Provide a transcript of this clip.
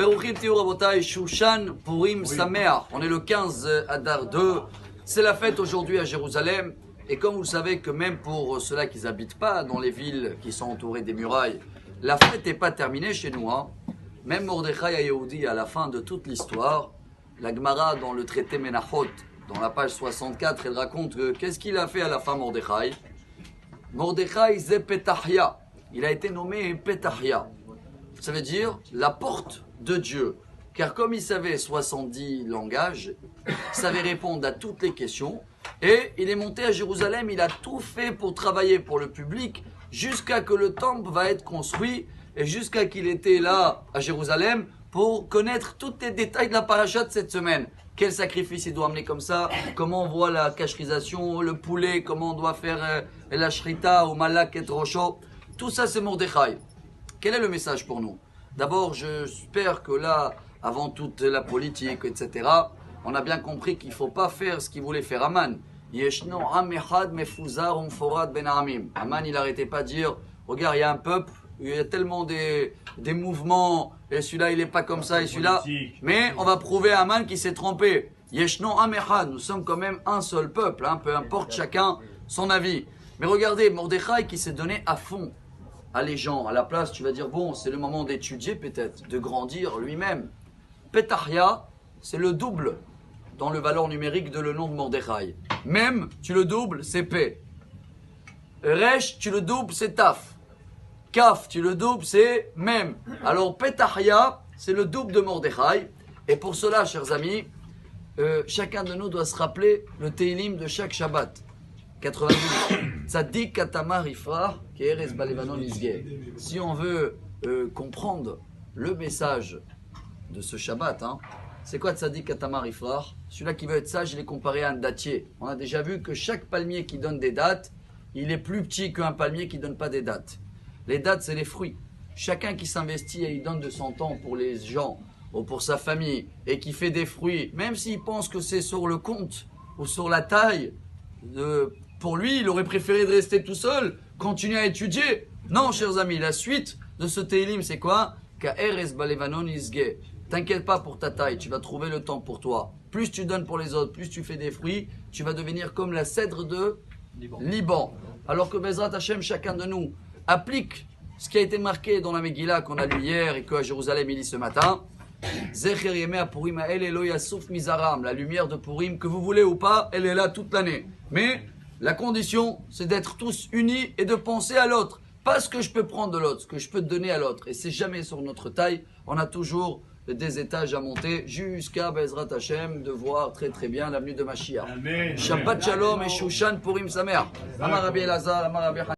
Beruchim Tiou Rabotai, Shushan Purim Sameach. On est le 15 Adar 2. C'est la fête aujourd'hui à Jérusalem. Et comme vous savez que même pour ceux-là qui n'habitent pas dans les villes qui sont entourées des murailles, la fête n'est pas terminée chez nous. Même Mordechai à Yehudi, à la fin de toute l'histoire, la Gemara dans le traité Menachot, dans la page 64, elle raconte que qu'est-ce qu'il a fait à la fin Mordechai. Mordechai ze Petahia. Il a été nommé Petahia. Ça veut dire la porte de Dieu. Car comme il savait 70 langages, il savait répondre à toutes les questions. Et il est monté à Jérusalem, il a tout fait pour travailler pour le public, jusqu'à que le temple va être construit, et jusqu'à qu'il était là à Jérusalem, pour connaître tous les détails de la paracha de cette semaine. Quel sacrifice il doit amener comme ça, comment on voit la cacherisation, le poulet, comment on doit faire la shrita ou malak et rocho. Tout ça c'est Mordechai. Quel est le message pour nous? D'abord, j'espère que là, avant toute la politique, etc., on a bien compris qu'il ne faut pas faire ce qu'il voulait faire Aman. Aman, il n'arrêtait pas de dire, regarde, il y a un peuple, il y a tellement des mouvements, et celui-là, il n'est pas comme ça, et celui-là. Mais on va prouver à Aman qu'il s'est trompé. Nous sommes quand même un seul peuple, peu importe chacun son avis. Mais regardez, Mordechai qui s'est donné à fond à les gens. À la place, tu vas dire, bon, c'est le moment d'étudier peut-être, de grandir lui-même. Petahia, c'est le double dans le valeur numérique de le nom de Mordechai. Même, tu le doubles, c'est P. Resh, tu le doubles, c'est Taf. Kaf, tu le doubles, c'est Mem. Alors, Petahia, c'est le double de Mordechai. Et pour cela, chers amis, chacun de nous doit se rappeler le Teilim de chaque Shabbat. 92. Tzadik Katamar Ifrah, Keres Balevanon Isge. Si on veut comprendre le message de ce Shabbat, c'est quoi Tzadik Katamar Ifrah? Celui-là qui veut être sage, il est comparé à un dattier. On a déjà vu que chaque palmier qui donne des dattes, il est plus petit qu'un palmier qui ne donne pas des dattes. Les dattes, c'est les fruits. Chacun qui s'investit et il donne de son temps pour les gens ou pour sa famille et qui fait des fruits, même s'il pense que c'est sur le compte ou sur la taille, pour lui, il aurait préféré de rester tout seul, continuer à étudier. Non, chers amis, la suite de ce Teilim, c'est quoi? Ka'eres balevanon isge. T'inquiète pas pour ta taille, tu vas trouver le temps pour toi. Plus tu donnes pour les autres, plus tu fais des fruits, tu vas devenir comme la cèdre de Liban. Alors que Bezrat Hashem, chacun de nous, applique ce qui a été marqué dans la Megillah qu'on a lu hier et qu'à Jérusalem il lit ce matin. Zecher Yemea Purim Ha'el Elo Yasuf Mizaram. La lumière de Purim, que vous voulez ou pas, elle est là toute l'année. Mais la condition, c'est d'être tous unis et de penser à l'autre. Pas ce que je peux prendre de l'autre, ce que je peux te donner à l'autre. Et c'est jamais sur notre taille. On a toujours des étages à monter jusqu'à Bezrat Hashem de voir très très bien l'avenue de Mashiach. Shabbat Shalom et Shushan Purim Sameach. Amar Rabbi Elazar, Amar Rabbi